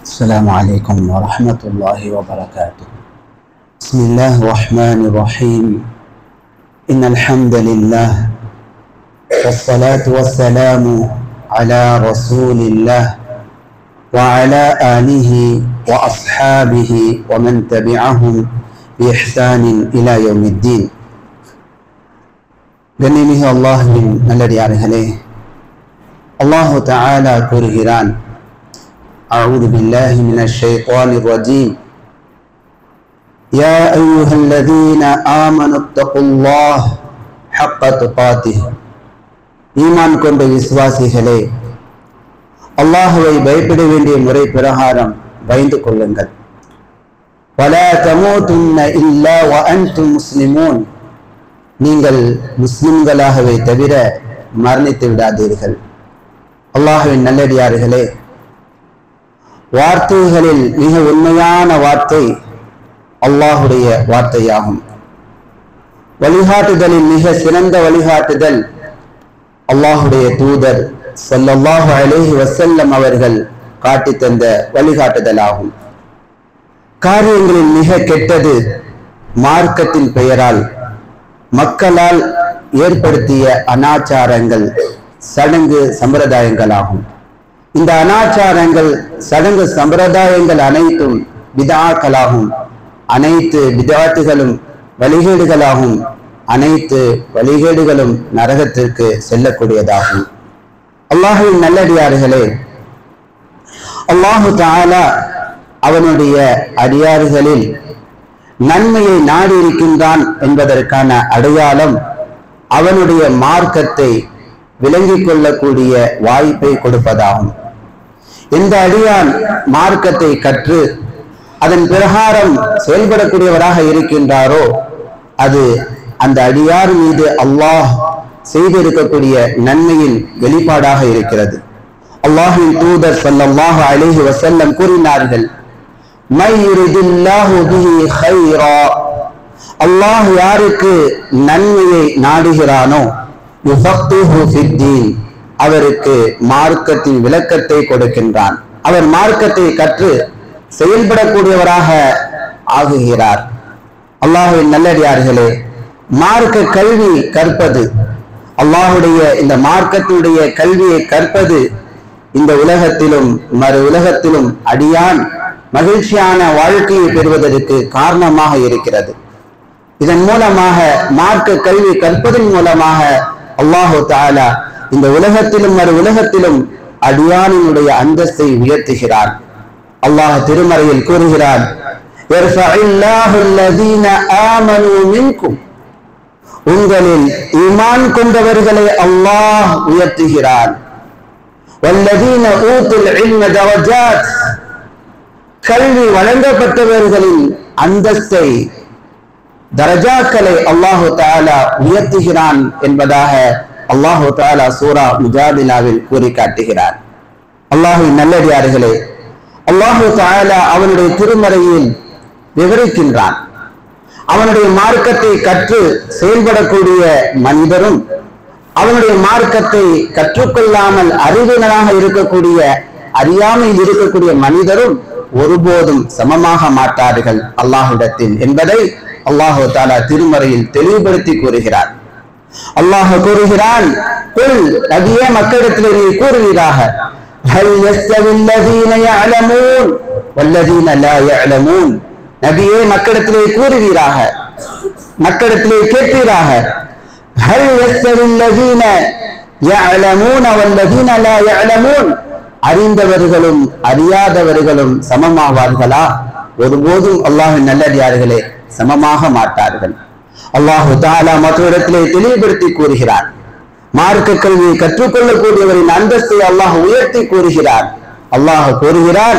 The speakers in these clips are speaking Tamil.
السلام عليكم ورحمة الله وبركاته. بسم الله الرحمن الرحيم. إن الحمد لله والصلاة والسلام على رسول الله وعلى آله وأصحابه ومن تبعهم بإحسان إلى يوم الدين. கண்ணியமிகு அல்லாஹ்வின் நல்லடியார்களே, அல்லாஹு தஆலா கூறுகிறான், أعوذ بالله من الشيطان الرجيم. يا أيها الذين آمنوا اتقوا الله حق تقاته. ஈமான் கொண்ட விசுவாசிகளே, அல்லாஹ்வை பயப்பட வேண்டிய முறை பிரகாரம் பயந்து கொள்ளுங்கள். ولا تموتن إلا وأنتم مسلمون. நீங்கள் முஸ்லிம்களாகவே தவிர மரணித்து விடாதீர்கள். அல்லாஹ்வின் நல்லடியார்களே, வார்த்தைகளில் மிக உண்மையான வார்த்தை அல்லாஹுடைய வார்த்தையாகும். வழிகாட்டுதலில் மிக சிறந்த வழிகாட்டுதல் அல்லாஹுடைய தூதர் ஸல்லல்லாஹு அலைஹி வஸல்லம் அவர்கள் காட்டி தந்த வழிகாட்டுதலாகும். காரியங்களில் மிக கெட்டது மார்க்கத்தின் பெயரால் மக்களால் ஏற்படுத்திய அனாச்சாரங்கள், சடங்கு சம்பிரதாயங்களாகும். இந்த அனாச்சாரங்கள், சடங்கு சம்பிரதாயங்கள் அனைத்தும் பிதஆக்களாகும். அனைத்து பிதஆத்துகளும் வழிகேடுகளாகும். அனைத்து வழிகேடுகளும் நரகத்திற்கு செல்லக்கூடியதாகும். அல்லாஹ்வின் நல்லடியார்களே, அல்லாஹு தஆலா அவனுடைய அடியார்களில் நன்மையை நாடி இருக்கின்றான் என்பதற்கான அடையாளம் அவனுடைய மார்க்கத்தை விளங்கிக் கொள்ளக்கூடிய வாய்ப்பை கொடுப்பதாகும். எந்த அடியான் மார்க்கத்தை கற்று அதன் பிரகாரம் செயல்படக்கூடியவராக இருக்கின்றாரோ அது அந்த அடியார் மீது அல்லாஹ் செய்திருக்கக்கூடிய நன்மையின் வெளிப்பாடாக இருக்கிறது. அல்லாஹ்வின் தூதர் ஸல்லல்லாஹு அலைஹி வஸல்லம் கூறினார்கள், மை யுரிதில்லாஹு பிஹி கைரா. அல்லாஹ் யாருக்கு நன்மையை நாடுகிறானோ யுஃபக்ஹுஹு ஃபித்தீன், அவருக்கு மார்க்கத்தின் விளக்கத்தை கொடுக்கின்றான். அவர் மார்க்கத்தை கற்று செயல்படக்கூடியவராக ஆகுகிறார். அல்லாஹ்வின் நல்லடியார்களே, மார்க்க கல்வி கற்பது, அல்லாஹுடைய இந்த மார்க்கத்தினுடைய கல்வியை கற்பது இந்த உலகத்திலும் மறு உலகத்திலும் அடியான் மகிழ்ச்சியான வாழ்க்கையை பெறுவதற்கு காரணமாக இருக்கிறது. இதன் மூலமாக, மார்க்க கல்வி கற்பதன் மூலமாக அல்லாஹு தஆலா இந்த உலகத்திலும் மறு உலகத்திலும் அடியானினுடைய அந்தஸ்தை உயர்த்துகிறார். அல்லாஹ் திருமறையில் கூறுகிறார், யர்ஃபஇல்லாஹு அல்லதீன ஆமனூ மின்கும். உங்களில் ஈமான் கொண்டவர்களை அல்லாஹ் உயர்த்துகிறார். வல்லதீன ஊதுல் இல்ம தரஜாத். கல்வி வழங்கப்பட்டவர்களின் அந்தஸ்தை, தரஜாக்களை அல்லாஹு தஆலா உயர்த்துகிறான் என்பதாக அல்லாஹு தஆலா சூரா முஜாதிலாவில் கூறி காட்டுகிறார். அல்லாஹ்வின் நல்லடியார்களே, அல்லாஹு தஆலா அவனுடைய திருமறையில் விவரிக்கின்றான். அவனுடைய மார்க்கத்தை கற்று செயல்படக்கூடிய மனிதரும் அவனுடைய மார்க்கத்தை கற்றுக்கொள்ளாமல் அறிவினராக இருக்கக்கூடிய, அறியாமையில் இருக்கக்கூடிய மனிதரும் ஒருபோதும் சமமாக மாட்டார்கள் அல்லாஹ்விடத்தில் என்பதை அல்லாஹு தஆலா திருமறையில் தெளிவுபடுத்தி கூறுகிறார். அல்லாஹ் கூறுகிறான், குல், நபியே மக்களிடத்தில் நீ கூறுவீராக, ஹல் யஸ்தவில் லதீன யஅலமூன் வல்லதீன லா யஅலமூன். நபியே மக்களிடத்திலே கூறுவீராக, மக்களிடத்திலே கேட்பீராக, ஹல் யஸ்தவில் லதீன யஅலமூன வல்லதீன லா யஅலமூன். அறிந்தவர்களும் அறியாதவர்களும் சமமாவார்களா? ஒருபோதும் அல்லாஹ்வின் நல்லடியார்களே சமமாக மாட்டார்கள். அல்லாஹு தஆலா மற்ற இடத்திலே தெளிவுபடுத்தி கூறுகிறார். மார்க்க கல்வியை கற்றுக்கொள்ளக்கூடியவரின் அந்தஸ்தை அல்லாஹ் உயர்த்தி கூறுகிறார். அல்லாஹ் கூறுகிறார்,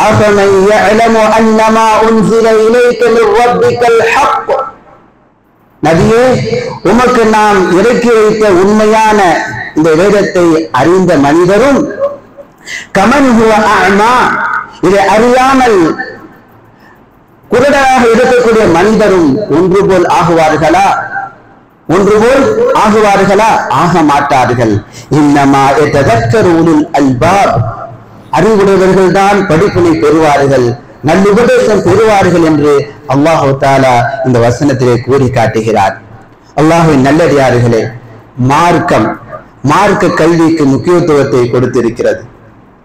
அஃபமன் யஅலமு அன்னமா உன்ஸில இலைக மின் ரப்பிக்கல் ஹக். நபியே, உமக்கு நாம் இறக்கி வைத்த உண்மையான இந்த வேதத்தை அறிந்த மனிதரும் கமன் ஹுவ அஅமா, இதை அறியாமல் குருடராக இருக்கக்கூடிய மனிதரும் ஒன்று போல் ஆகுவார்களா? ஒன்றுபோல் ஆகுவார்களா? ஆக மாட்டார்கள். இன்னமா யததக்கரு உலுல் அல்பாப். அறிவுடையவர்கள் தான் படிப்பினை பெறுவார்கள், நல்லுபதேசம் பெறுவார்கள் என்று அல்லாஹு தஆலா இந்த வசனத்திலே கூறி காட்டுகிறார். அல்லாஹ்வின் நல்லடியார்களே, மார்க்க கல்விக்கு முக்கியத்துவத்தை கொடுத்திருக்கிறது.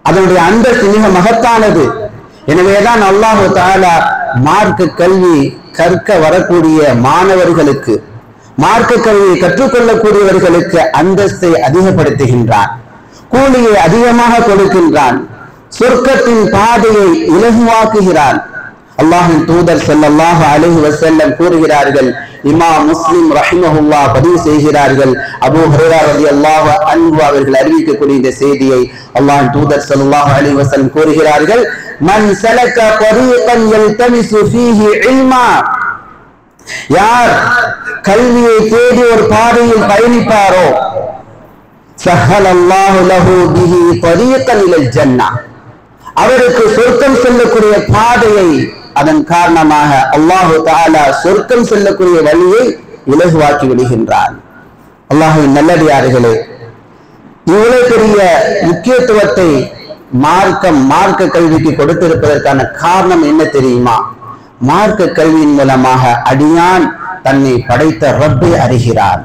அதனுடைய அந்தஸ்து மிக மகத்தானது. எனவேதான் அல்லாஹு தஆலா மார்க்க கல்வி கற்க வரக்கூடிய மாணவர்களுக்கு, மார்க்க கல்வியை கற்றுக்கொள்ளக்கூடியவர்களுக்கு அந்தஸ்தை அதிகப்படுத்துகின்றான், கூலியை அதிகமாக கொடுக்கின்றான், சொர்க்கத்தின் பாதையை இலகுவாக்குகிறான். அல்லாஹ்வின் தூதர் ஸல்லல்லாஹு அலைஹி வஸல்லம் கூறுகிறார்கள், இமாம் முஸ்லிம் ரஹிமஹுல்லாஹ் பதிவு செய்கிறார்கள், அபூ ஹுரைரா ரலியல்லாஹு அன்ஹு அவர்கள் அறிவிக்கக்கூடிய இந்த செய்தியை அல்லாஹ்வின் தூதர் ஸல்லல்லாஹு அலைஹி வஸல்லம் கூறுகிறார்கள், மன் சலக தரீகன் யல்தமிசு ஃபீஹி இல்மா, யார் கல்வியை தேடி ஒரு பாதையில் பயணிப்பாரோ, சஹலல்லாஹு லஹு பிஹி தரீகன் இலல் ஜன்னah, அவருக்கு சொர்க்கம் செல்லக்கூடிய பாதையை, அதன் காரணமாக அல்லாஹு தஆலா சொர்க்கம் செல்லக்கூடிய வழியை இலகுவாக்கி விடுகின்றான். அல்லாஹ்வின் நல்லடியார்களே, இவ்வளவு பெரிய முக்கியத்துவத்தை மார்க்க கல்விக்கு கொடுத்திருப்பதற்கான காரணம் என்ன தெரியுமா? மார்க்க கல்வியின் மூலமாக அடியான் தன்னை படைத்த ரப்பை அறிகிறான்.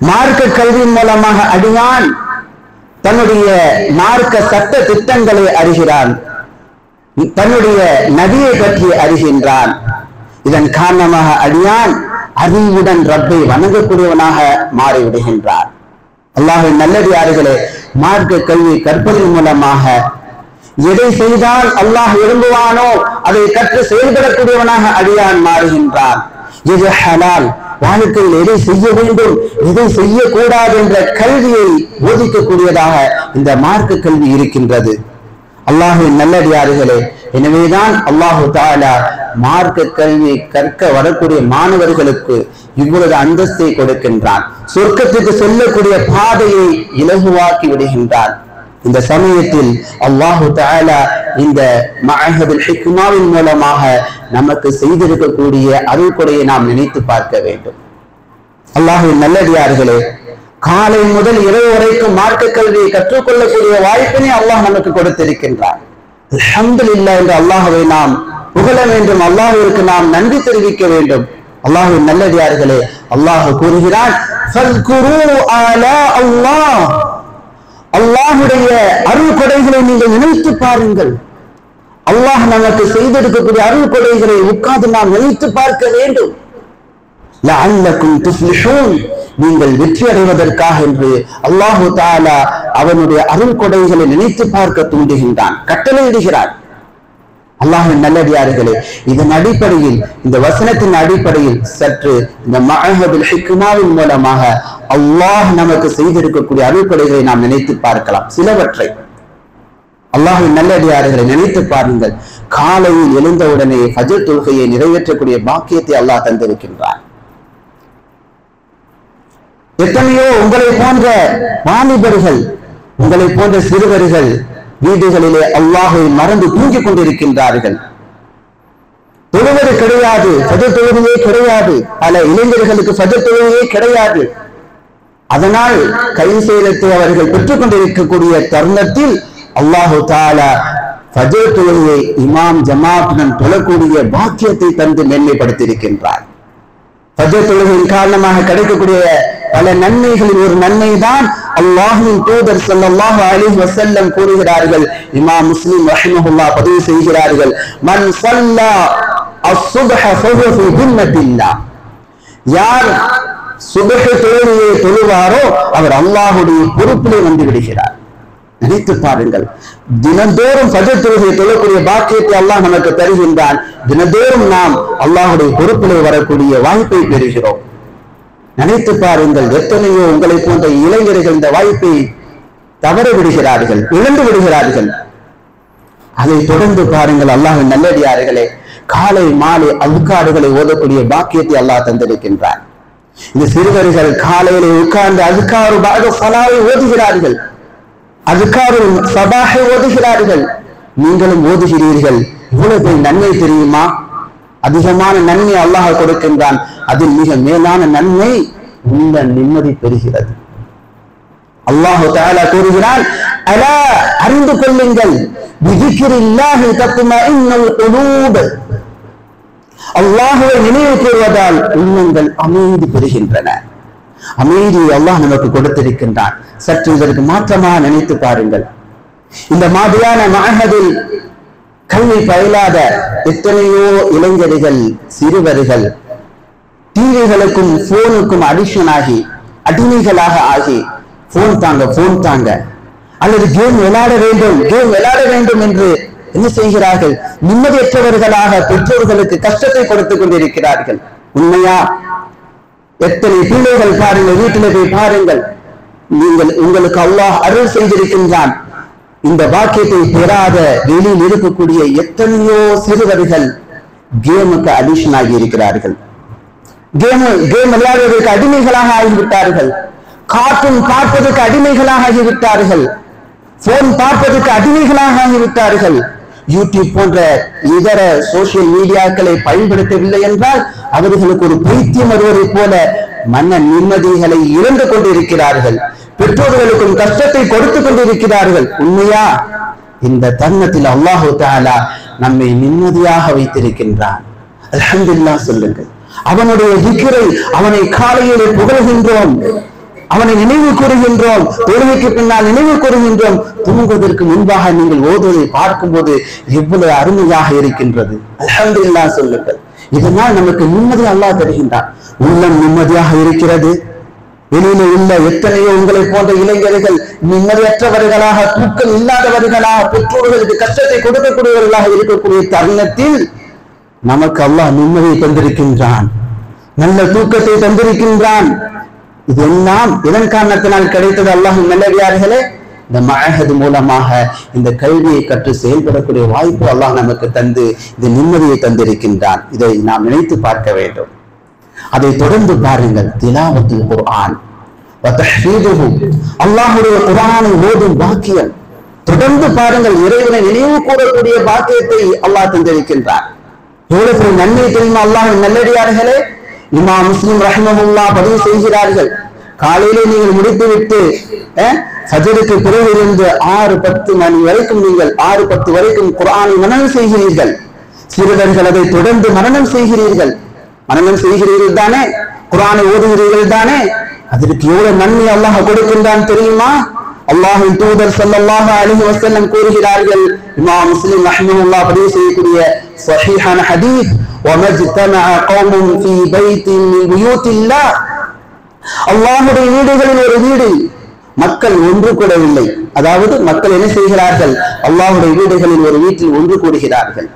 மார்க்க கல்வியின் மூலமாக அடியான் தன்னுடைய மார்க்க சட்ட திட்டங்களை அறிகிறான், தன்னுடைய நபியை பற்றி அறிகின்றான். இதன் காரணமாக அடியான் அறிவுடன் ரப்பை வணங்கக்கூடியவனாக மாறிவிடுகின்றான். அல்லாஹ்வின் நல்லடியார்களே, மார்க்க கல்வி கற்பதன் மூலமாக எதை செய்தால் அல்லாஹ் விரும்புவானோ அதை கற்று செயல்படக்கூடியவனாக அடியான் மாறுகின்றான். இது ஹலால், வாழ்க்கையில் எதை செய்ய வேண்டும் எதை செய்யக்கூடாது என்ற கல்வியை போதிக்கக்கூடியதாக இந்த மார்க்க கல்வி இருக்கின்றது. அல்லாஹ்வின் நல்லடியார்களே, எனவேதான் அல்லாஹு தஆலா மார்க்க கல்வி கற்க வரக்கூடிய மாணவர்களுக்கு இவ்வளவு அந்தஸ்தை கொடுக்கின்றான், சொர்க்கத்துக்கு செல்லக்கூடிய பாதையை இலகுவாக்கி விடுகின்றான். இந்த சமயத்தில் அல்லாஹு தஆலா இந்த மஅஹதுல் ஹிக்மாவின் மூலமாக நமக்கு செய்திருக்கக்கூடிய அருள்கொடையை நாம் நினைத்து பார்க்க வேண்டும். அல்லாஹ்வின் நல்லடியார்களே, காலை முதல் இரவு வரைக்கும் மார்க்க கல்வியை கற்றுக்கொள்ளக்கூடிய வாய்ப்பினை அல்லாஹ் நமக்கு கொடுத்திருக்கின்றார். அல்ஹம்துலில்லாஹ் என்று அல்லாஹ்வை நாம் புகழ வேண்டும், அல்லாஹ்விற்கு நாம் நன்றி தெரிவிக்க வேண்டும். அல்லாஹ்வின் நல்லடியார்களே, அல்லாஹ் கூறுகிறான், ஃபல்குரு ஆலா அல்லாஹ், அல்லாஹ்வுடைய அருள் கொடைகளை நீங்கள் நினைத்து பாருங்கள். அல்லாஹ் நமக்கு செய்திருக்கக்கூடிய அருள் கொடைகளை உட்கார்ந்து நாம் நினைத்து பார்க்க வேண்டும். லஅல்லக்கும் துஃப்லிஹூன், நீங்கள் வெற்றி அடைவதற்காக என்று அல்லாஹு தஆலா அவனுடைய அருள் கொடைகளை நினைத்து பார்க்க தூண்டுகின்றான், கட்டளையிடுகிறான். அல்லாஹ்வின் நல்லடியார்களே, இதன் அடிப்படையில், இந்த வசனத்தின் அடிப்படையில் சற்று இந்த மஅஹதுல் ஹிக்மாவின் மூலமாக அல்லாஹ் நமக்கு செய்திருக்கக்கூடிய அருள் கொடைகளை நாம் நினைத்து பார்க்கலாம். சிலவற்றை அல்லாஹ்வின் நல்லடியார்களை நினைத்து பாருங்கள். காலையில் எழுந்தவுடனே ஃபஜ்ர் தொழுகையை நிறைவேற்றக்கூடிய பாக்கியத்தை அல்லாஹ் தந்திருக்கின்றார். எத்தனையோ உங்களை போன்ற வாலிபர்கள், உங்களை போன்ற சிறுவர்கள் வீடுகளிலே அல்லாஹை மறந்து தூங்கிக் கொண்டிருக்கின்றார்கள். தொழுவது கிடையாது, ஃபஜ்ர் தொழுகையே கிடையாது. பல இளைஞர்களுக்கு ஃபஜ்ர் தொழுகையே கிடையாது. அதனால் கை சேதத்தை அவர்கள் பெற்றுக் கொண்டிருக்கக்கூடிய தருணத்தில் அல்லாஹு தஆலா ஃபஜ்ர் தொழுகையை இமாம் ஜமாத்துடன் தொழக்கூடிய பாக்கியத்தை தந்து மேன்மைப்படுத்தியிருக்கின்றார். ஃபஜ்ர் தொழுகையின் காரணமாக கிடைக்கக்கூடிய பல நன்மைகளில் ஒரு நன்மை தான் அல்லாஹ்வின் தூதர் ஸல்லல்லாஹு அலைஹி வஸல்லம் கூறுகிறார்கள், இமாம் முஸ்லிம் ரஹிமஹுல்லாஹ் பதிவு செய்கிறார்கள், மன் ஸல்லா அஸ்ஸுப்ஹ ஃபஹுவ ஃபீ ஜன்னத்தில்லாஹ், யார் சுபஹ் தொழுகையை தொழுவாரோ அவர் அல்லாஹ்வுடைய பொறுப்பிலே வந்து விடுகிறார். நினைத்து பாருங்கள், தினந்தோறும் ஃபஜ்ர் தொழுகையை தொழக்கூடிய பாக்கியத்தை அல்லாஹ் நமக்கு தருகின்றான். தினந்தோறும் நாம் அல்லாஹ்வுடைய பொறுப்பிலே வரக்கூடிய வாய்ப்பை பெறுகிறோம். நினைத்து பாருங்கள், எத்தனையோ உங்களை போன்ற இளைஞர்கள் இந்த வாய்ப்பை தவற விடுகிறார்கள், இழந்து விடுகிறார்கள். அதை தொடர்ந்து பாருங்கள், அல்லாஹ்வின் நல்லடியார்களே, காலை மாலை அஸ்கார்களை ஓதக்கூடிய பாக்கியத்தை அல்லாஹ் தந்திருக்கின்றார். இந்த சிறுவர்கள் காலையிலே உட்கார்ந்து அஸ்காரு பஅத ஸலாவை ஓதுகிறார்கள், அஸ்காரு சபாஹை ஓதுகிறார்கள். நீங்களும் ஓதுகிறீர்கள். இவ்வளவு நன்மை தெரியுமா? அதிகமான நன்மை அல்லாஹ் கொடுக்கின்றான். அதில் மிக மேலான நன்மை உள்ள நிம்மதி பெறுகிறது. அல்லாஹ் தஆலா கூறுகிறான், அலா அறிந்து கொள்ளுங்கள் பிதிக்ரில்லாஹி தத்மஇன்னுல் குலூப் அல்லாஹ்வை நினைவு கூறுவதால் உள்ளங்கள் அமைதி பெறுகின்றன. அமைதியை அல்லாஹ் நமக்கு கொடுத்திருக்கின்றான். சற்று இதற்கு மாற்றமாக நினைத்து பாருங்கள். இந்த மாதிரியான மஅஹதில் கல்வி பயிலாத எத்தனையோ இளைஞர்கள் சிறுவர்கள் டிவிகளுக்கும் போனுக்கும் அடிக்ஷன் ஆகி அடிமைகளாக ஆகி போன் தாங்க அல்லது கேம் விளையாட வேண்டும் என்று என்ன செய்கிறார்கள்? நிம்மதியற்றவர்களாக பெற்றோர்களுக்கு கஷ்டத்தை கொடுத்துக் கொண்டிருக்கிறார்கள். உண்மையா? எத்தனை பிள்ளைகள் பாருங்கள், வீட்டில் போய் பாருங்கள். உங்களுக்கு அல்லாஹ் அருள் செய்திருக்கின்றான். இந்த பாக்கியத்தை பெறாத வெளியில் இருக்கக்கூடிய எத்தனையோ சிறுவர்கள் கேமுக்கு அடிஷன் ஆகி இருக்கிறார்கள். கேம் விளையாடுவதற்கு அடிமைகளாக ஆகிவிட்டார்கள். கார்ட்டூன் பார்ப்பதற்கு அடிமைகளாக ஆகிவிட்டார்கள். போன் பார்ப்பதற்கு அடிமைகளாக ஆகிவிட்டார்கள். யூடியூப் போன்ற இதர சோசியல் மீடியாக்களை பயன்படுத்தவில்லை என்றால் அவர்களுக்கு ஒரு பைத்தியம் வருவதை போல மன நிம்மதிகளை இழந்து கொண்டிருக்கிறார்கள். பெற்றோர்களுக்கும் கஷ்டத்தை கொடுத்துக் கொண்டிருக்கிறார்கள். உண்மையா? இந்த தருணத்தில் அல்லாஹு தஆலா நம்மை நிம்மதியாக வைத்திருக்கின்றான். அல்ஹம்துலில்லாஹ் சொல்லுங்கள். அவனுடைய திக்ரை, அவனை காலையிலே புகழ்கின்றோம், அவனை நினைவு கூறுகின்றோம், தொழுகைக்கு பின்னால் நினைவு கூறுகின்றோம். தூங்குவதற்கு முன்பாக நீங்கள் ஓதுவதை பார்க்கும்போது எவ்வளவு அருமையாக இருக்கின்றது. அல்ஹம்துலில்லாஹ் சொல்லுங்கள். இதனால் நமக்கு நிம்மதி அல்லாஹ் தருகின்றான். உள்ளம் நிம்மதியாக இருக்கிறது. வெளியில உள்ள எத்தனையோ உங்களை போன்ற இளைஞர்கள் நிம்மதியற்றவர்களாக, தூக்கம் இல்லாதவர்களாக, பெற்றோர்களுக்கு கஷ்டத்தை கொடுக்கக்கூடியவர்களாக இருக்கக்கூடிய தருணத்தில் நமக்கு அல்லாஹ் நிம்மதியை தந்திருக்கின்றான், நல்ல தூக்கத்தை தந்திருக்கின்றான். இதெல்லாம் இதன் காரணத்தினால் கிடைத்தது. அல்லாஹ் நல்லடியார்களே, இந்த மஅஹத் மூலமாக இந்த கல்வியை கற்று செயல்படக்கூடிய வாய்ப்பு அல்லாஹ் நமக்கு தந்து இந்த நிம்மதியை தந்திருக்கின்றான். இதை நாம் நினைத்து பார்க்க வேண்டும். அதை தொடர்ந்து பாருங்கள். திலாவத்துல் குர்ஆன் வ தஹ்ஃபீதுஹு, அல்லாஹ்வுடைய குர்ஆனை ஓதும் பாக்கியம். தொடர்ந்து பாருங்கள். இறைவனை நினைவு கூறக்கூடிய பாக்கியத்தை அல்லாஹ் தந்திருக்கின்றான். எவ்வளவு நன்மை தெரியுமா? அல்லாஹ்வின் நல்லடியார்களே, இமாம் முஸ்லிம் ரஹ்மஹுல்லாஹ் பதிவு செய்கிறார்கள். காலையிலே நீங்கள் முடித்துவிட்டு ஃபஜ்ருக்கு பிறகு இருந்து 6-10 மணி வரைக்கும் நீங்கள் 6-10 வரைக்கும் குர்ஆனை மனனம் செய்கிறீர்கள். சிறுவர்கள் அதை தொடர்ந்து மனனம் செய்கிறீர்கள் தானே? குர்ஆனை ஓதுகிறீர்கள் தானே? அதற்கு எவ்வளவு நன்மை அல்லாஹ் கொடுக்கின்றான் தெரியுமா? அல்லாஹ்வின் தூதர் ஸல்லல்லாஹு அலைஹி வஸல்லம் கூறுகிறார்கள். இமாம் முஸ்லிம் ரஹ்மஹுல்லாஹ் பதிவு செய்யக்கூடிய ஸஹீஹான ஹதீஸ், وَمَجْتَمَعَ قَوْمٌ فِي بَيْتٍ مِنْ بُيُوتِ اللَّهِ, அல்லாஹ்வுடைய வீடுகளில் ஒரு வீடு மக்கள் ஒன்று கூடவில்லை. அதாவது மக்கள் என்ன செய்கிறார்கள்? அல்லாஹ்வுடைய வீடுகளில் ஒரு வீட்டில் ஒன்று கூடுகிறார்கள்.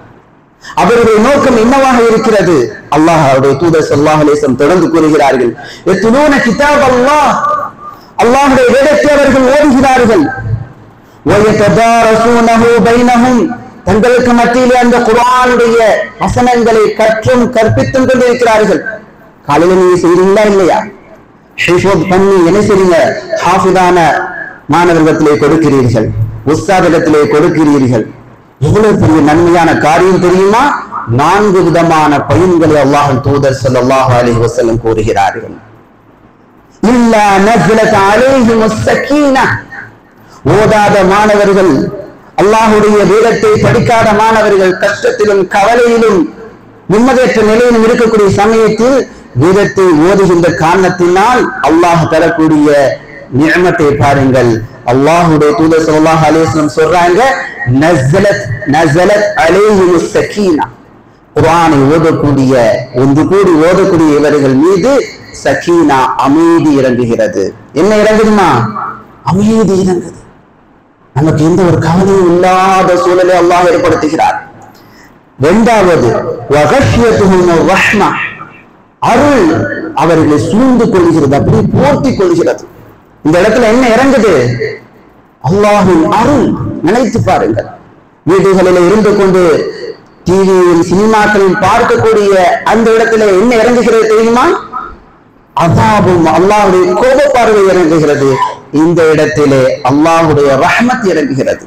அவருடைய நோக்கம் என்னவாக இருக்கிறது? அல்லாஹ்வுடைய தூதர் ஸல்லல்லாஹு அலைஹி வஸல்லம் தொடர்ந்து கூறுகிறார்கள், யத்லூன கிதாப் அல்லாஹ், அல்லாஹ்வுடைய வேதத்தை அவர்கள் ஓதுகிறார்கள். வயததாரஸூனஹு பைனஹும், தங்களுக்கு மத்தியிலே அந்த குர்ஆனுடைய வசனங்களை கற்றும் கற்பித்தும் கொண்டிருக்கிறார்கள். காலையில நீங்க செய்றீங்களா இல்லையா? ஹிஃபத் பண்ணி என்ன செய்றீங்க? ஹாஃபிதான மாணவர்களிடத்திலே கொடுக்கிறீர்கள், உஸ்தாதிடத்திலே கொடுக்கிறீர்கள். எவ்வளவு பெரிய நன்மையான காரியம் தெரியுமா? 4 விதமான பயன்களை அல்லாஹ்வின் தூதர் ஸல்லல்லாஹு அலைஹி வஸல்லம் கூறுகிறார்கள். இல்லா நஸலத் அலைஹிமுஸ் ஸகீனா, ஓதாத மாணவர்கள், அல்லாஹ்வுடைய வேதத்தை படிக்காத மாணவர்கள் கஷ்டத்திலும் கவலையிலும் நிம்மதியற்ற நிலையிலும் இருக்கக்கூடிய சமயத்தில் வேதத்தை ஓதுகின்ற காரணத்தினால் அல்லாஹ் தரக்கூடிய நிஅமத்தை பாருங்கள். அல்லாஹ்வுடைய தூதர் ஸல்லல்லாஹு அலைஹி வஸல்லம் சொல்றாங்க, நஸலத் அலைஹிமுஸ் ஸகீனா, குர்ஆனை ஓதக்கூடிய ஒன்று கூடி ஓதக்கூடிய இவர்கள் மீது சகீனா அமைதி இறங்குகிறது. என்ன இறங்குதுமா? அமைதி இறங்குது. நமக்கு எந்த ஒரு கவலையும் இல்லாத சூழலை அல்லாஹ் ஏற்படுத்துகிறார். இரண்டாவது, வகஷ்யத்துஹும் ரஹ்மா, அருள் அவர்களை சூழ்ந்து கொள்கிறது, அப்படி போர்த்தி கொள்கிறது. இந்த இடத்துல என்ன இறங்குது? அல்லாஹ்வின் அருள். நினைத்து பாருங்கள். வீடுகளில் இருந்து கொண்டு டிவியில் சினிமாக்களில் பார்க்கக்கூடிய அந்த இடத்துல என்ன இறங்குகிறது தெரியுமா? அதாபும், அல்லாஹ்வுடைய கோப பார்வை இறங்குகிறது. இந்த இடத்திலே அல்லாஹ்வுடைய ரஹ்மத் இறங்குகிறது.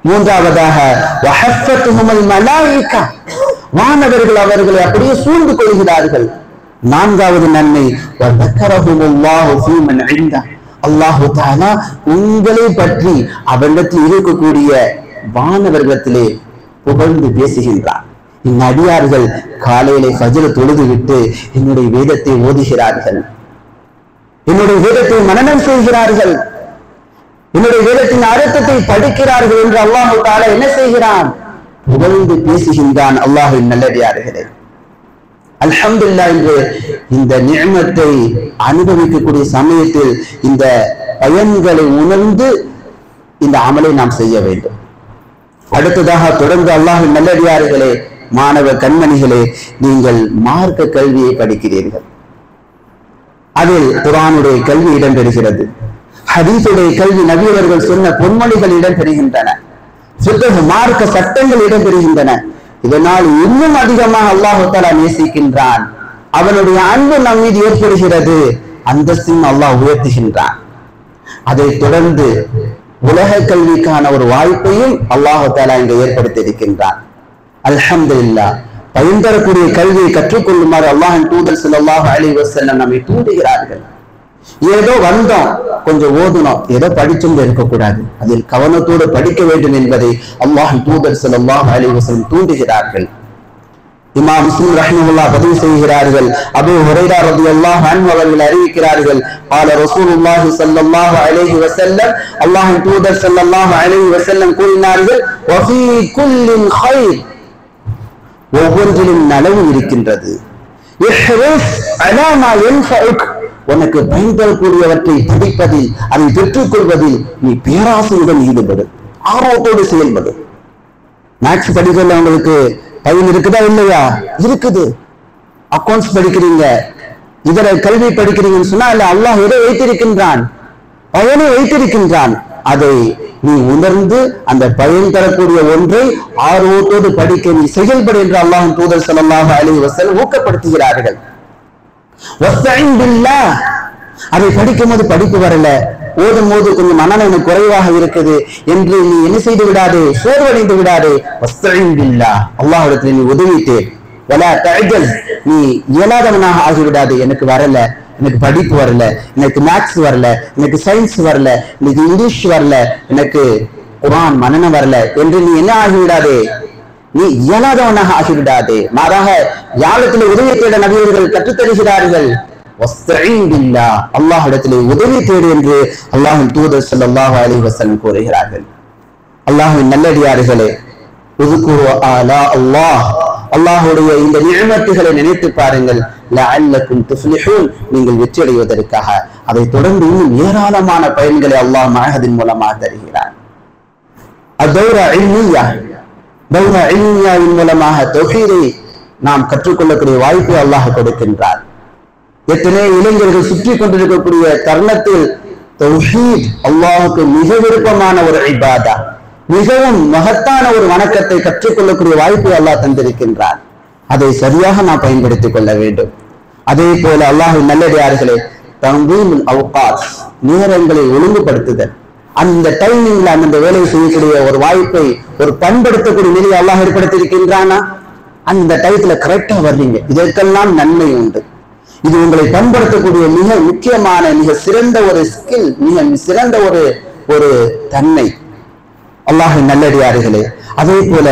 மூன்றாவதாக, வஹஃபத்துஹுல் மலாயிகா, வானவர்கள் அவர்களை அப்படியே சூழ்ந்து கொள்கிறார்கள். நான்காவது நன்மை, வதக்கரஹுமுல்லாஹு ஃபீமன் இன்தா, அல்லாஹு தஆலா உங்களை பற்றி அவரிடத்தில் இருக்கக்கூடிய வானவர்களிடத்திலே புகழ்ந்து பேசுகின்றார். இந்நடியார்கள் காலையிலே ஃபஜ்ர் தொழுது விட்டு என்னுடைய வேதத்தை ஓதுகிறார்கள், என்னுடைய வேதத்தை மனனம் செய்கிறார்கள், என்னுடைய வேதத்தின் அர்த்தத்தை படிக்கிறார்கள் என்று அல்லாஹு தஆலா என்ன செய்கிறான்? புகழ்ந்து பேசுகின்றான். அல்லாஹ்வின் நல்லடியார்களே, அல்ஹம்துலில்லாஹ் என்று இந்த நிஅமத்தை அனுபவிக்கக்கூடிய சமயத்தில் இந்த பயன்களை உணர்ந்து இந்த அமலை நாம் செய்ய வேண்டும். அடுத்ததாக தொடர்ந்து அல்லாஹ்வின் நல்லடியார்களே, மாணவ கண்மணிகளே, நீங்கள் மார்க்க கல்வியை படிக்கிறீர்கள். அதில் குர்ஆனுடைய கல்வி இடம்பெறுகிறது, ஹதீஸுடைய கல்வி, நபி அவர்கள் சொன்ன பொன்மொழிகள் இடம்பெறுகின்றன, ஃபிக்ஹ் மார்க்க சட்டங்கள் இடம்பெறுகின்றன. இதனால் இன்னும் அதிகமாக அல்லாஹ் தஆலா நேசிக்கின்றான், அவனுடைய அன்பு நம் மீது ஏற்படுகிறது, அந்தஸ்தையும் அல்லாஹ் உயர்த்துகின்றான். அதை தொடர்ந்து உலக கல்விக்கான ஒரு வாய்ப்பையும் அல்லாஹ் தஆலா இங்கே ஏற்படுத்தி இருக்கின்றான். அல்ஹம்துலில்லாஹ். பயன் தரக்கூடிய கல்வியை கற்றுக்கொள்ளுமாறு அல்லாஹ்வின் தூதர் ஸல்லல்லாஹு அலைஹி வஸல்லம் நம்மை தூண்டுகிறார்கள். ஏதோ வந்தோம், கொஞ்சம் ஓதுனோம், ஏதோ படிச்சும் இருக்கக்கூடாது, அதில் கவனத்தோடு படிக்க வேண்டும் என்பதை அல்லாஹ்வின் தூதர் ஸல்லல்லாஹு அலைஹி வஸல்லம் தூண்டுகிறார்கள். இமாம் முஸ்லிம் ரஹ்மத்துல்லாஹ் பதிவு செய்கிறார்கள், அபூ ஹுரைரா ரலியல்லாஹு அன்ஹு அவர்கள் அறிவிக்கிறார்கள், قال رسول الله صلى الله عليه وسلم, அல்லாஹ்வின் தூதர் ஸல்லல்லாஹு அலைஹி வஸல்லம் கூறினார்கள், وفي كل خير, ஒவ்வொன்றிலும் நலவு இருக்கின்றது. இஹ்ரிஸ் அலா மா யன்ஃபஉக், உனக்கு பயன் தரக்கூடியவற்றை படிப்பதில், அதை பெற்றுக் கொள்வதில் நீ பேராசையுடன் ஈடுபடு, ஆர்வத்தோடு செயல்படு. மேக்ஸ் படிக்கிறதுல உங்களுக்கு பயன் இருக்குதா இல்லையா? இருக்குது. அக்கௌண்ட்ஸ் படிக்கிறீங்க, இதர கல்வி படிக்கிறீங்கன்னு சொன்னா இல்ல, அல்லாஹ் எதை வைத்திருக்கின்றான்? பயனை வைத்திருக்கின்றான். அதை நீ உணர்ந்து அந்த பயன் தரக்கூடிய ஒன்றை ஆர்வத்தோடு படிக்க நீ செயல்படு என்று அல்லாஹ்வின் தூதர் ஸல்லல்லாஹு அலைஹி வஸல்லம் ஊக்கப்படுத்துகிறார்கள். வஸ்தஈன் பில்லாஹ், அதை படிக்கும் போது படிப்பு வரல, ஓதும் போது கொஞ்சம் மனநல குறைவாக இருக்குது என்று நீ என்ன செய்து விடாதே, சோர்வடைந்து விடாதே. வஸ்தஈன் பில்லாஹ், அல்லாஹ்விடத்தில் நீ உதவி தேடு. வலா தஅஜல், நீ இயலாதவனாக ஆகிவிடாதே. எனக்கு வரல, எனக்கு படிப்பு வரல, எனக்கு மேத்ஸ் வரல, எனக்கு சயின்ஸ் வரல, எனக்கு இங்கிலீஷ் வரல, எனக்கு குர்ஆன் மனனம் வரல என்று நீ என்ன ஆகிவிடாதே, நீ இயலாதவனாக ஆகிவிடாதே. மாறாக யாழத்தில் உதவி தேட நபியர்கள் கற்றுத்தருகிறார்கள். வஸ்தஈன் பில்லாஹ், அல்லாஹ்விடத்திலே உதவி தேடு என்று அல்லாஹ்வின் தூதர் ஸல்லல்லாஹு அலைஹி வஸல்லம் கூறுகிறார்கள். அல்லாஹ்வின் நல்லடியார்களே, உذ்குரு ஆலா அல்லாஹ், அல்லாஹ்வுடைய இந்த நிஅமத்துகளை நினைத்து பாருங்கள். லஅல்லக்கும் துஃப்லிஹூன், நீங்கள் வெற்றி அடைவதற்காக. அதை தொடர்ந்து இன்னும் ஏராளமான பயன்களை அல்லாஹ் மஅஹதின் மூலமாக தருகிறார். அத்-தௌரா இல்மிய்யா, தௌரா இல்மியாவின் மூலமாக தௌஹீதை நாம் கற்றுக்கொள்ளக்கூடிய வாய்ப்பை அல்லாஹ் கொடுக்கின்றார். எத்தனை இளைஞர்கள் சுற்றி கொண்டிருக்கக்கூடிய தருணத்தில் தௌஹீத் அல்லாஹ்வுக்கு மிக விருப்பமான ஒரு இபாதா, மிகவும் மகத்தான ஒரு வணக்கத்தை கற்றுக்கொள்ளக்கூடிய வாய்ப்பை அல்லாஹ் தந்திருக்கின்றார். அதை சரியாக நாம் பயன்படுத்திக் கொள்ள வேண்டும். அதே போல அல்லாஹ்வின் நல்லடியார்களே, தன்தீமுல் அவ்காத், நேரங்களை ஒழுங்குபடுத்துதல், அந்த டைமிங்ல அந்த வேலையை செய்யக்கூடிய ஒரு வாய்ப்பை, ஒரு பண்படுத்தக்கூடிய நிலையை அல்லாஹ் ஏற்படுத்தியிருக்கின்றானா? அந்த டயத்துல கரெக்டா வர்றீங்க, இதற்கெல்லாம் நன்மை உண்டு. இது உங்களை பண்படுத்தக்கூடிய மிக முக்கியமான, மிக சிறந்த ஒரு ஸ்கில், மிக சிறந்த ஒரு தன்மை. அல்லாஹ்வின் நல்லடியார்களே, அதே போல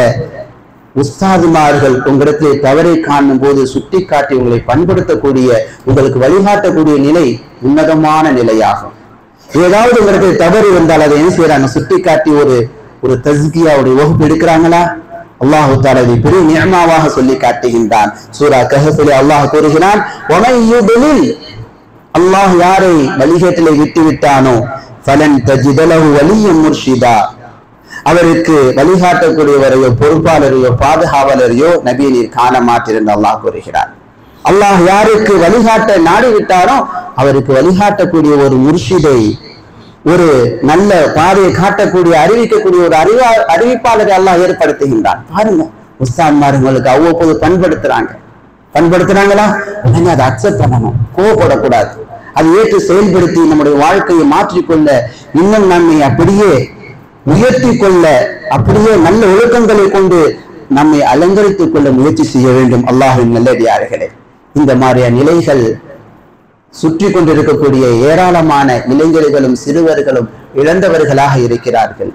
உஸ்தாதுமார்கள் உங்களிடத்திலே தவறை காணும் போது சுட்டி காட்டி உங்களை பண்படுத்தக்கூடிய, உங்களுக்கு வழிகாட்டக்கூடிய நிலை உன்னதமான நிலையாகும். ஏதாவது உங்களுக்கு தவறு வந்தால் அதை என்ன செய்யறாங்க? சுட்டி காட்டி ஒரு தஸ்கியாவுடைய வகுப்பு எடுக்கிறாங்களா? அல்லாஹ் தஆலா இதை பெரிய நிஅமாவாக சொல்லி காட்டுகின்றான். சூரா கஹ்ஃபிலே அல்லாஹ் கூறுகிறான், வமன் யுத்லில், அல்லாஹ் யாரை வழிகேட்டிலே விட்டு விட்டானோ, ஃபலன் தஜித லஹு வலிய்யன் முர்ஷிதா, அவருக்கு வழிகாட்டக்கூடியவரையோ பொறுப்பாளரையோ பாதுகாவலரையோ நபியை நீர் காண மாட்டீர் என்று அல்லாஹ் கூறுகிறார். அல்லாஹ் யாருக்கு வழிகாட்ட நாடி விட்டாரோ அவருக்கு வழிகாட்டக்கூடிய ஒரு முர்ஷிதை, ஒரு நல்ல பாதையை காட்டக்கூடிய, அறிவிக்கக்கூடிய ஒரு அறிவிப்பாளரை அல்லாஹ் ஏற்படுத்துகின்றான். பாருங்க, உஸ்தாத்மார்களுக்கு அவ்வப்போது பண்படுத்துறாங்களா? உடனே அதை அக்செப்ட் பண்ணணும், கோவப்படக்கூடாது. அதை ஏற்று செயல்படுத்தி நம்முடைய வாழ்க்கையை மாற்றிக்கொள்ள, இன்னும் நம்மை அப்படியே உயர்த்தி கொள்ள, அப்படியே நல்ல ஒழுக்கங்களை கொண்டு நம்மை அலங்கரித்துக் கொள்ள முயற்சி செய்ய வேண்டும். அல்லாஹ்வின் நல்லடியார்களே, இந்த மாதிரியான நிலைகள் சுற்றி கொண்டிருக்கக்கூடிய ஏராளமான இளைஞர்களும் சிறுவர்களும் இழந்தவர்களாக இருக்கிறார்கள்.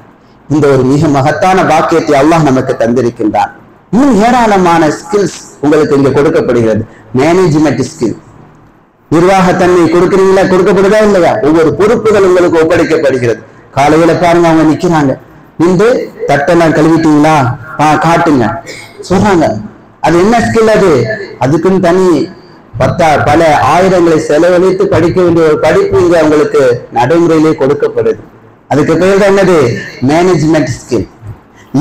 இந்த ஒரு மிக மகத்தான பாக்கியத்தை அல்லாஹ் நமக்கு தந்திருக்கின்றான். இன்னும் ஏராளமான ஸ்கில்ஸ் உங்களுக்கு இங்க கொடுக்கப்படுகிறது. மேனேஜ்மெண்ட் ஸ்கில், நிர்வாகத்தன்மை கொடுக்கிறீங்களா, கொடுக்கப்படுதா இல்லையா? ஒவ்வொரு பொறுப்புகள் உங்களுக்கு ஒப்படைக்கப்படுகிறது. காலையில பாருங்க, அவங்க நிக்கிறாங்க, நின்று தட்டெல்லாம் கழுவிட்டீங்களா, காட்டுங்க சொல்றாங்க. அது என்ன ஸ்கில்? அதுக்குன்னு தனி பல ஆயிரங்களை செலவழித்து படிக்க வேண்டிய ஒரு படிப்பு இங்க அவங்களுக்கு நடைமுறையிலே கொடுக்கப்படுது. அதுக்கு பேர் தான் என்னது? Management skill.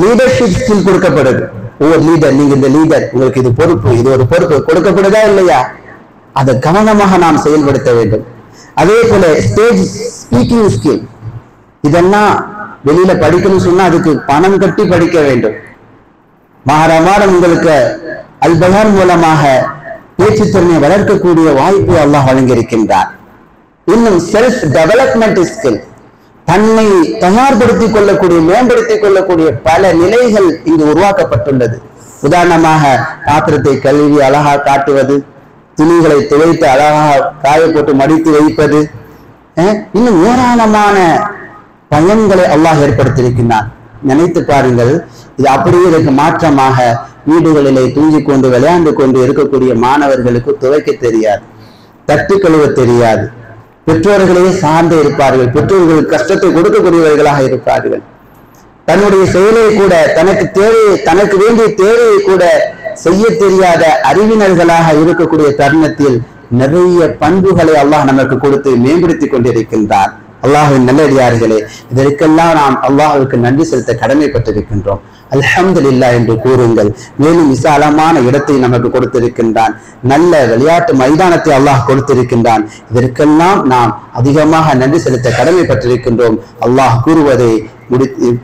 லீடர்ஷிப் ஸ்கில் கொடுக்கப்படுது. ஒவ்வொரு லீடர், நீங்க இந்த லீடர், உங்களுக்கு இது பொறுப்பு, இது ஒரு பொறுப்பு கொடுக்கப்படுதா இல்லையா? அதை கவனமாக நாம் செயல்படுத்த வேண்டும். அதே போல ஸ்டேஜ் ஸ்பீக்கிங் ஸ்கில், இதெல்லாம் வெளியில படிக்கணும்னு சொன்னா அதுக்கு பணம் கட்டி படிக்க வேண்டும். மாதம் உங்களுக்கு அல்பயான் மூலமாக பேச்சுத்திறனை வளர்க்கக்கூடிய வாய்ப்பை அல்லாஹ் வழங்கியிருக்கின்றார். இன்னும் செல்ஃப் டெவலப்மெண்ட் ஸ்கில், தன்னை தயார்படுத்திக் கொள்ளக்கூடிய, மேம்படுத்திக் கொள்ளக்கூடிய பல நிலைகள் இங்கு உருவாக்கப்பட்டுள்ளது. உதாரணமாக பாத்திரத்தை கழுவி அழகா காட்டுவது, துணிகளை துவைத்து அழகாக காய போட்டு மடித்து வைப்பது, இன்னும் ஏராளமான பயன்களை அல்லாஹ் ஏற்படுத்தியிருக்கின்றான். நினைத்து பாருங்கள். இது அப்படியே இதற்கு மாற்றமாக வீடுகளிலே தூங்கிக் கொண்டு விளையாண்டு கொண்டு இருக்கக்கூடிய மாணவர்களுக்கு துவைக்க தெரியாது, தட்டு கழுவ தெரியாது, பெற்றோர்களையே சார்ந்து இருப்பார்கள், பெற்றோர்களுக்கு கஷ்டத்தை கொடுக்கக்கூடியவர்களாக இருப்பார்கள். தன்னுடைய செயலை கூட, தனக்கு வேண்டிய தேவையை கூட செய்ய தெரியாத அறிவினர்களாக இருக்கக்கூடிய தருணத்தில் நிறைய பண்புகளை அல்லாஹ் நமக்கு கொடுத்து மேம்படுத்திக் கொண்டிருக்கின்றார். அல்லாஹ்வின் நல்லடியார்களே, இதற்கெல்லாம் நாம் அல்லாஹ்வுக்கு நன்றி செலுத்த கடமைப்பட்டிருக்கின்றோம். அல்ஹம்துலில்லாஹ் என்று கூறுங்கள். மேலும் விசாலமான இடத்தை நமக்கு கொடுத்திருக்கின்றான், நல்ல விளையாட்டு மைதானத்தை அல்லாஹ் கொடுத்திருக்கின்றான். இதற்கெல்லாம் நாம் அதிகமாக நன்றி செலுத்த கடமைப்பட்டிருக்கின்றோம். அல்லாஹ் கூறுவதை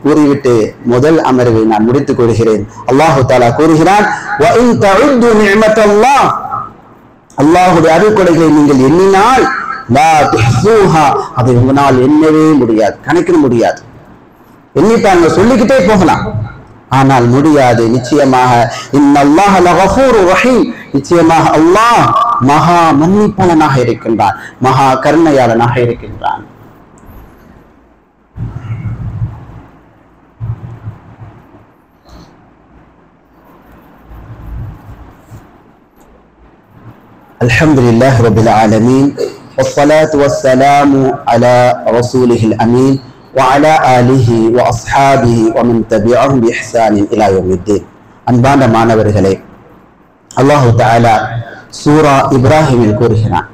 கூறிவிட்டு முதல் அமர்வை நான் முடித்துக் கொள்கிறேன். அல்லாஹு தஆலா கூறுகிறான், அல்லாஹுடைய அருள்கொடைகளை நீங்கள் எண்ணினால் அதை உங்களால் எண்ணவே முடியாது, கணக்கிட முடியாது. எண்ணிப்பாங்க, சொல்லிக்கிட்டே போகலாம், ஆனால் முடியாது. நிச்சயமாக இன்னல்லாஹ லகஃபூருர் ரஹீம், நிச்சயமாக அல்லாஹ் மகா மன்னிப்பாளனாக இருக்கின்றான், மகா கருணையாளனாக இருக்கின்றான். அல்ஹம்துலில்லாஹி ரப்பில் ஆலமீன் والصلاة والسلام على رسوله الأمين وعلى آله وأصحابه ومن تبعهم بإحسان إلى يوم الدين. அன்பான மாணவர்களே, அல்லாஹு தஆலா சூரா இப்ராஹிமில் கூறுகிறான்,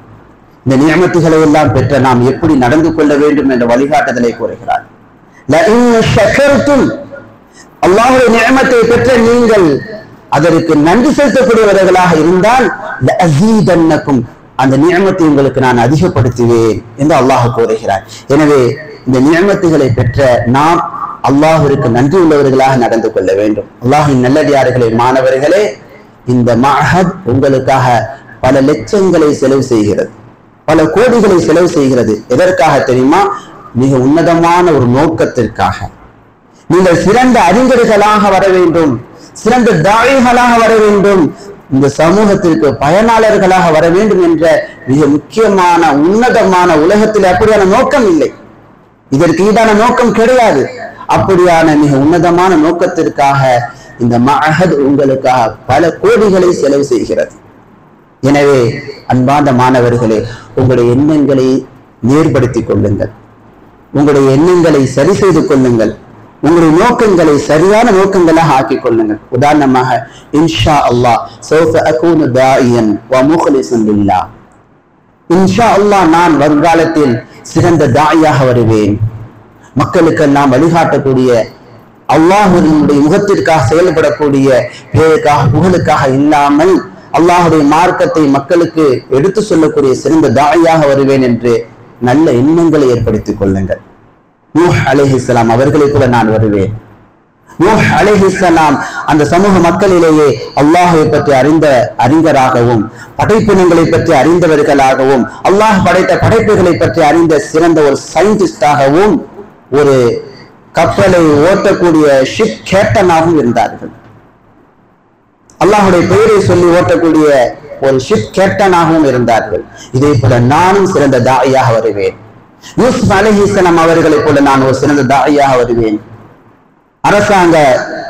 இந்த நியமத்துகளை எல்லாம் பெற்ற நாம் எப்படி நடந்து கொள்ள வேண்டும் என்ற வழிகாட்டுதலை கூறுகிறார். லஇன் ஷக்கர்தும், அல்லாஹ்வுடைய நியமத்தை பெற்ற நீங்கள் அதற்கு நன்றி செலுத்தக்கூடியவர்களாக இருந்தால் லஅஸீதன்னகும், அந்த நியமத்தை உங்களுக்கு நான் அதிகப்படுத்துவேன் என்று அல்லாஹ் கூறுகிறார். எனவே இந்த நியமத்துகளை பெற்ற நாம் அல்லாஹ்விற்கு நன்றி உள்ளவர்களாக நடந்து கொள்ள வேண்டும். அல்லாஹ்வின் நல்லடியார்களே, மாணவர்களே, இந்த மஅஹத் உங்களுக்காக பல லட்சங்களை செலவு செய்கிறது, பல கோடிகளை செலவு செய்கிறது. எதற்காக தெரியுமா? மிக உன்னதமான ஒரு நோக்கத்திற்காக. நீங்கள் சிறந்த அறிஞர்களாக வர வேண்டும், சிறந்த தாயிகளாக வர வேண்டும், இந்த சமூகத்திற்கு பயனாளர்களாக வர வேண்டும் என்ற மிக முக்கியமான உன்னதமான, உலகத்தில் அப்படியான நோக்கம் இல்லை, இதற்கு ஈடான நோக்கம் கிடையாது. அப்படியான மிக உன்னதமான நோக்கத்திற்காக இந்த மஅஹத் உங்களுக்காக பல கோடிகளை செலவு செய்கிறது. எனவே அன்பார்ந்த மாணவர்களே, உங்களுடைய எண்ணங்களை நேர்படுத்திக் கொள்ளுங்கள், உங்களுடைய எண்ணங்களை சரி செய்து கொள்ளுங்கள், உங்களுடைய நோக்கங்களை சரியான நோக்கங்களாக ஆக்கிக் கொள்ளுங்கள். உதாரணமாக, இன்ஷா அல்லாஹ் சௌஃப அகூனு தாயியன் வ முக்லிஸன் லில்லாஹ், இன்ஷா அல்லாஹ் நான் வருங்காலத்தில் சிறந்த தாயாக வருவேன், மக்களுக்கெல்லாம் வழிகாட்டக்கூடிய, அல்லாஹ்வுடைய முகத்திற்காக செயல்படக்கூடிய, பேருக்காக புகழுக்காக இல்லாமல் அல்லாஹ்வுடைய மார்க்கத்தை மக்களுக்கு எடுத்து சொல்லக்கூடிய சிறந்த தாயாக வருவேன் என்று நல்ல எண்ணங்களை ஏற்படுத்திக் கொள்ளுங்கள். நூஹ் அலைஹிஸ்ஸலாம் அவர்களை கூட நான் வருவேன். நூஹ் அலைஹிஸ்ஸலாம் அந்த சமூக மக்களிலேயே அல்லாஹை பற்றி அறிந்த அறிஞராகவும், படைப்பினங்களை பற்றி அறிந்தவர்களாகவும், அல்லாஹ் படைத்த படைப்புகளை பற்றி அறிந்த சிறந்த ஒரு சயின்டிஸ்டாகவும், ஒரு கப்பலை ஓட்டக்கூடிய ஷிப் கேப்டனாகவும் இருந்தார்கள். அல்லாஹுடைய பெயரை சொல்லி ஓட்டக்கூடிய ஒரு ஷிப் கேப்டனாகவும் இருந்தார்கள். இதே போல நானும் சிறந்த தாயாக வருவேன். யூசுப் அலைஹிஸ்ஸலாம் அவர்களைப் போல நான் ஒரு சிறந்த தாயாக வருவேன். அரசாங்க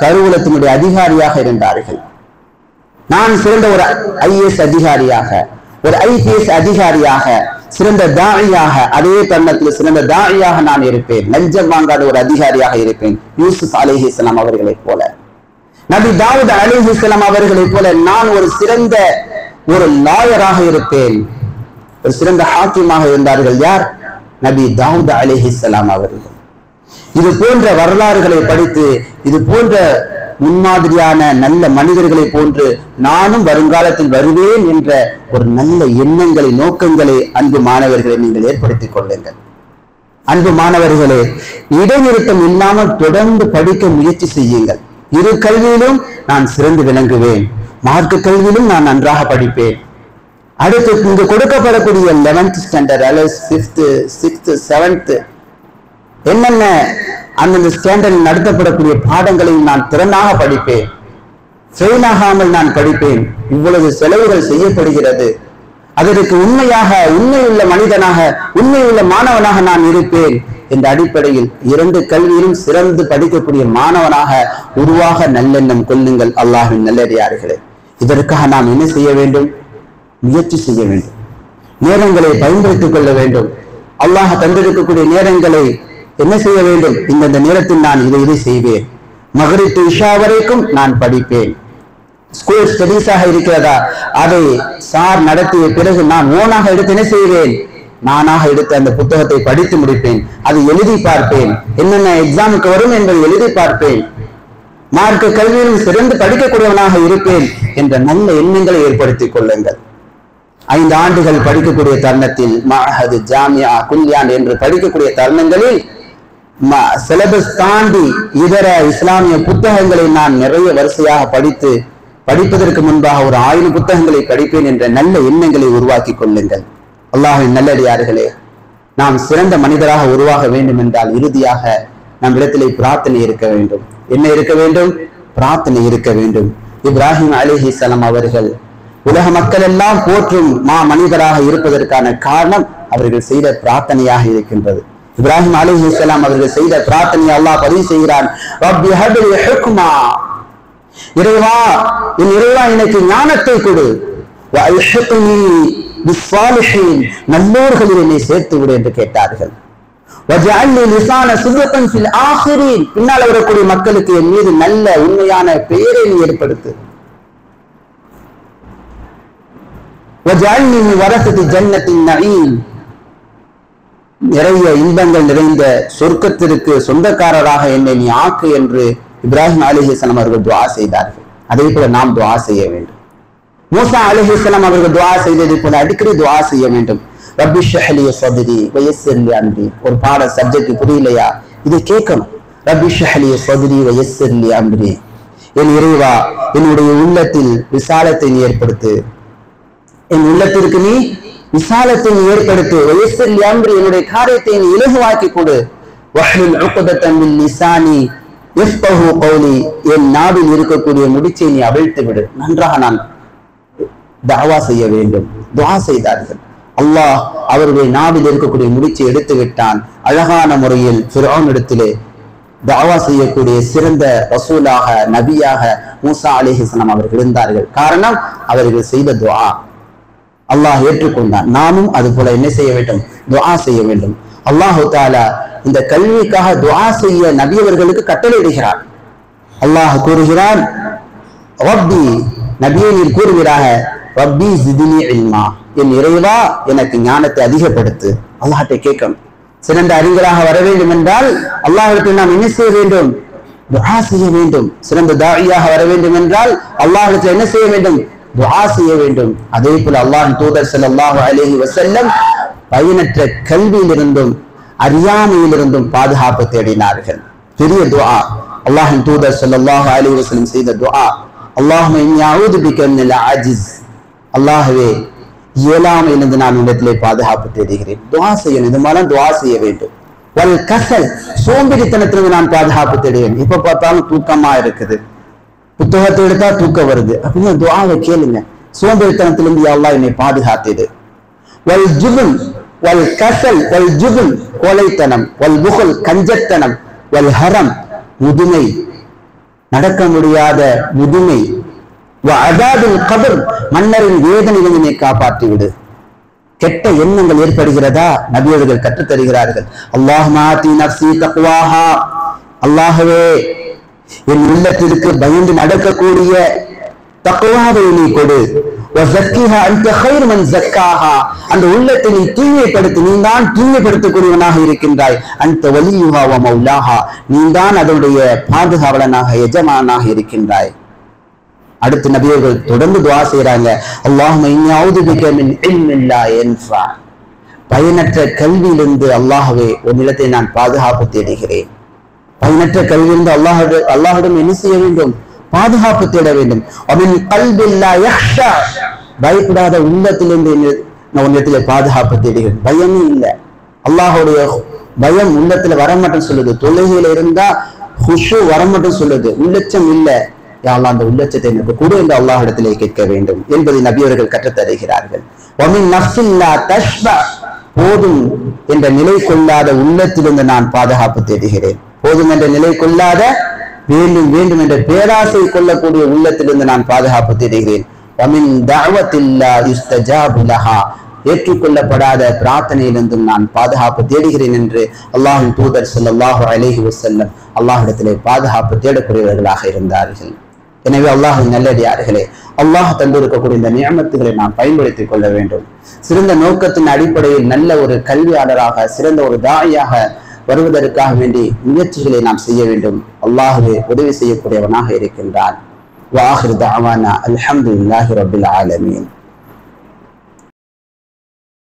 கருவூலத்தினுடைய அதிகாரியாக இருந்தார்கள். நான் சிறந்த ஒரு IAS அதிகாரியாக, ஒரு IPS அதிகாரியாக, சிறந்த தாயாக, அதே தருணத்தில் சிறந்த தாயாக நான் இருப்பேன். லஞ்சம் வாங்காத ஒரு அதிகாரியாக இருப்பேன். யூசுப் அலைஹிஸ்ஸலாம் அவர்களைப் போல, நபி தாவூத் அலைஹிஸ்ஸலாம் அவர்களைப் போல நான் ஒரு சிறந்த ஒரு லாயராக இருப்பேன். ஒரு சிறந்த ஹாக்கிமாக இருந்தார்கள். யார்? நபி தாவூத் அலைஹிஸ்ஸலாம் அவர்கள். இது போன்ற வரலாறுகளை படித்து இது போன்ற முன்மாதிரியான நல்ல மனிதர்களை போன்று நானும் வருங்காலத்தில் வருவேன் என்ற ஒரு நல்ல எண்ணங்களை, நோக்கங்களை அன்பு மாணவர்களை நீங்கள் ஏற்படுத்திக் கொள்ளுங்கள். அன்பு மாணவர்களே, இடைநிறுத்தம் இல்லாமல் தொடர்ந்து படிக்க முயற்சி செய்யுங்கள். இரு கல்வியிலும் நான் சிறந்து விளங்குவேன். மார்க்க கல்வியிலும் நான் நன்றாக படிப்பேன். அடுத்து இங்கு கொடுக்கப்படக்கூடிய 11th ஸ்டாண்டர்ட் அல்லது 5th 6th 7th என்னென்ன அந்தந்த ஸ்டாண்டர்டில் நடத்தப்படக்கூடிய பாடங்களையும் நான் திறனாக படிப்பேன். ஃபெயில் ஆகாமல் நான் படிப்பேன். இவ்வளவு செலவுகள் செய்யப்படுகிறது. அதற்கு உண்மையுள்ள மனிதனாக, உண்மையுள்ள மாணவனாக நான் இருப்பேன் என்ற அடிப்படையில் 2 கல்வியிலும் சிறந்து படிக்கக்கூடிய மாணவனாக உருவாக நல்லெண்ணம் கொள்ளுங்கள். அல்லாஹ்வின் நல்லடியார்களே, இதற்காக நாம் என்ன செய்ய வேண்டும்? முயற்சி செய்ய வேண்டும். நேரங்களை பயன்படுத்திக் கொள்ள வேண்டும். அல்லாஹ் தந்திருக்கக்கூடிய நேரங்களை என்ன செய்ய வேண்டும்? இந்த நேரத்தில் நான் இதை செய்வேன். மக்ரிப் டு இஷா வரைக்கும் நான் படிப்பேன். ஸ்கூல் ஸ்டடீஸாக இருக்கிறதா, அதை சார் நடத்திய பிறகு நான் ஓனாக எடுத்து என்ன செய்வேன்? நானாக எடுத்து அந்த புத்தகத்தை படித்து முடிப்பேன். அதை எழுதி பார்ப்பேன். என்னென்ன எக்ஸாமுக்கு வரும் என்பதை எழுதி பார்ப்பேன். மார்க்க கல்வியிலும் சிறந்து படிக்கக்கூடியவனாக இருப்பேன் என்ற நல்ல எண்ணங்களை ஏற்படுத்திக் கொள்ளுங்கள். 5 ஆண்டுகள் படிக்கக்கூடிய தருணத்தில் மஅஹத், ஜாமியா, குல்யான் என்று படிக்கக்கூடிய தருணங்களில் சிலபஸ் தாண்டி இதர இஸ்லாமிய புத்தகங்களை நான் நிறைய வரிசையாக படிப்பதற்கு முன்பாக ஒரு 1000 புத்தகங்களை படிப்பேன் என்ற நல்ல எண்ணங்களை உருவாக்கி கொள்ளுங்கள். அல்லாஹ்வின் நல்லடியார்களே, நாம் சிறந்த மனிதராக உருவாக வேண்டும் என்றால் இறுதியாக நம் இடத்திலே பிரார்த்தனை இருக்க வேண்டும். என்ன இருக்க வேண்டும்? பிரார்த்தனை இருக்க வேண்டும். இப்ராஹிம் அலைஹிஸ்ஸலாம் அவர்கள் உலக மக்கள் எல்லாம் போற்றும் மனிதராக இருப்பதற்கான காரணம் அவர்கள் செய்த பிரார்த்தனையாக இருக்கின்றது. இப்ராஹிம் அலைஹிஸ்ஸலாம் அவர்கள் செய்த பிரார்த்தனையை அல்லாஹ் பதிவு செய்கிறான். ரப்பி ஹப்லி ஹுக்மா, இறைவா என் இறைவா எனக்கு ஞானத்தை கொடு, வஅல்ஹிக்னி பிஸ்ஸாலிஹீன், நல்லோர்களில் என்னை சேர்த்து விடு என்று கேட்டார்கள். வஜஅல்னி லிஸான சித்கின் ஃபில் ஆখিরিன், பின்னால் வரக்கூடிய மக்களுக்கு என் மீது நல்ல உண்மையான பெயரை நீ ஏற்படுத்து. வஜஅல்னி மின் வரஸதி ஜன்னத்தின் நஈம், நிறைய இன்பங்கள் நிறைந்த சொர்க்கத்திற்கு சொந்தக்காரராக என்னை நீ ஆக்கு என்று இப்ராஹிம் அலைஹிஸ்ஸலாம் அவர்கள் துஆ செய்தார்கள். அதே போல நாம் துஆ செய்ய வேண்டும். மூசா அலைஹிஸ்ஸலாம் அவர்கள் துஆ செய்ததை போல அடிக்கடி துஆ செய்ய வேண்டும். ரப்பி ஷ்ரஹ் லி ஸத்ரி வயஸ்ஸிர் லி அம்ரி. ஒரு பாட சப்ஜெக்ட் புரியலையா, இதை கேட்கணும். ரப்பி ஷ்ரஹ் லி ஸத்ரி வயஸ்ஸிர் லி அம்ரி, என் இறைவா என்னுடைய உள்ளத்தில் விசாலத்தை நீ ஏற்படுத்து, என் உள்ளத்திற்கு நீ விசாலத்தை நீ ஏற்படுத்து. வயஸ்ஸிர் லி அம்ரி, என்னுடைய காரியத்தை நீ இலகுவாக்கி கொடு. வஹ்லுல் உக்தத்தன் மின் லிசானி யஃப்கஹு கௌலி, என் நாவில் இருக்கக்கூடிய முடிச்சை நீ அவிழ்த்து விடு. நன்றாக நான் தஅவா செய்ய வேண்டும். துஆ செய்தார்கள். அல்லாஹ் அவருடைய நாவில் இருக்கக்கூடிய முடிச்சை எடுத்து விட்டான். அழகான முறையில் ஃபிர்அவுன் இடத்திலே தஅவா செய்யக்கூடிய சிறந்த ரசூலாக, நபியாக மூசா அலைஹிஸ்ஸலாம் அவர்கள் இருந்தார்கள். காரணம் அவர்கள் செய்த துஆ அல்லாஹ் ஏற்றுக்கொண்டான். நாமும் அது போல என்ன செய்ய வேண்டும்? துஆ செய்ய வேண்டும். அல்லாஹு தஆலா இந்த கல்விக்காக துஆ செய்ய நபி அவர்களுக்கு கட்டளையிடுகிறார். அல்லாஹ் கூறுகிறான், ரப்பி, நபியே நீர் கூறுகிறாக, ரப்பி ஜித்னி இல்மா, என் இறைவா எனக்கு ஞானத்தை அதிகப்படுத்து. அல்லாஹ்ட்டை கேட்கணும். சிறந்த அறிஞராக வர வேண்டும் என்றால் அல்லாஹ்விற்கு நாம் என்ன செய்ய வேண்டும்? துஆ செய்ய வேண்டும். சிறந்த தாயியாக வர வேண்டும் என்றால் அல்லாஹ்விற்கு என்ன செய்ய வேண்டும்? துஆ செய்ய வேண்டும். அதே போல அல்லாஹ்வின் தூதர் ஸல்லல்லாஹு அலைஹி வஸல்லம் பயனற்ற கல்வியிலிருந்தும் அறியாமையிலிருந்தும் பாதுகாப்பு தேடினார்கள். பெரிய துஆ அல்லாஹ்வின் தூதர் ஸல்லல்லாஹு அலைஹி வஸல்லம் செய்த துஆ, அல்லாஹும்ம இன்னி அஊது பிக மினல் அஜிஸ், அல்லாஹ்வே இயலாமையிலிருந்து நான் இடத்திலே பாதுகாப்பு தேடுகிறேன். துஆ செய்யணும். இது மாதிரி துஆ செய்ய வேண்டும். வல் கஸல், சோம்பேறித்தனத்திலிருந்து நான் பாதுகாப்பு தேடுவேன். இப்ப பார்த்தாலும் தூக்கமா இருக்குது, புத்தகத்தை எடுத்தா தூக்கம் வருது அப்படின்னா துஆவை கேளுங்க. சோம்பேறித்தனத்திலிருந்து யா அல்லாஹ் என்னை பாதுகாத்திடு. வல் ஜுபுன் வல் கசல் வல் ஜுபுன் கோழைத்தனம், வல் புகல் கஞ்சத்தனம், வல் ஹரம் முதுமை, நடக்க முடியாத முதுமை, வஅதாபில் கபர் மன்னரின் வேதனையிலிருந்து என்னை காப்பாற்றிவிடு. கெட்ட எண்ணங்கள் ஏற்படுகிறதா? நபியவர்கள் கற்றுத் தருகிறார்கள். அல்லாஹும்ம ஆதி நஃப்ஸி தக்வாஹா, அல்லாஹ்வே என் உள்ளத்திற்கு பயந்து நடக்கக்கூடிய தக்வாவை நீ கொடு. வஸக்கிஹா அன்த கைர் மன் ஸக்காஹா, அந்த உள்ளத்தை நீ தூய்மைப்படுத்து, நீ தான் தூய்மைப்படுத்தக்கூடியவனாக இருக்கின்றாய். அன்த வலியுஹா வ மௌலாஹா, நீ தான் அதனுடைய பாதுகாவலனாக எஜமானாக இருக்கின்றாய். அடுத்து நபியர்கள் தொடர்ந்து துஆ செய்றாங்க. அல்லாஹும்ம இன்னி அஊது பிக மின் இல்மின் லா யன்ஃபா, பயனற்ற கல்வியிலிருந்து அல்லாஹ்வே உன்னிடத்தை நான் பாதுகாப்பு தேடுகிறேன். பயனற்ற கல்வியிலிருந்து அல்லாஹ்விடம் என்ன செய்ய வேண்டும்? பாதுகாப்பு தேட வேண்டும். அமின் கல்பின் லா யஹ்ஷா, பயப்படாத உள்ளத்திலிருந்து நான் உன்னிடத்திலே பாதுகாப்பு தேடுகிறேன். பயமே இல்லை, அல்லாஹ்வுடைய பயம் உள்ளத்துல வரமாட்டேன்னு சொல்லுது. தொழுகையில இருந்தா ஹுஷு வரமாட்டேன்னு சொல்லுது. உள்ளச்சம் இல்லை. யா அல்லாஹ் அந்த உள்ளச்சத்தை எனக்கு கூட என்று அல்லாஹ்விடத்திலே கேட்க வேண்டும் என்பதை நபியவர்கள் கற்றுத் தருகிறார்கள். வமின் நஃப்ஸின் லா தஷ்பா, போதும் என்ற நிலை கொள்ளாத உள்ளத்திலிருந்து நான் பாதுகாப்பு தேடுகிறேன். போதும் என்ற நிலை கொள்ளாத வேண்டும் வேண்டும் என்ற பேராசை கொள்ளக்கூடிய உள்ளத்திலிருந்து நான் பாதுகாப்பு தேடுகிறேன். வமின் தஅவத்தின் லா யுஸ்தஜாபு லஹா, ஏற்றுக்கொள்ளப்படாத பிரார்த்தனையிலிருந்தும் நான் பாதுகாப்பு தேடுகிறேன் என்று அல்லாஹ்வின் தூதர் ஸல்லல்லாஹு அலைஹி வஸல்லம் அல்லாஹ்விடத்திலே பாதுகாப்பு தேடக்கூடியவர்களாக இருந்தார்கள். எனவே அல்லாஹ்வின் நல்லடியார்களே, அல்லாஹ் தந்திருக்கக்கூடிய இந்த நியமத்துகளை நாம் பயன்படுத்திக் கொள்ள வேண்டும். சிறந்த நோக்கத்தின் அடிப்படையில் நல்ல ஒரு கல்வியாளராக, சிறந்த ஒரு தாயாக வருவதற்காக வேண்டி முயற்சிகளை நாம் செய்ய வேண்டும். அல்லாஹ்வே உதவி செய்யக்கூடியவனாக இருக்கின்றான். வஆகிரு தஅவானா அல்ஹம்துலில்லாஹி ரப்பில் ஆலமீன்.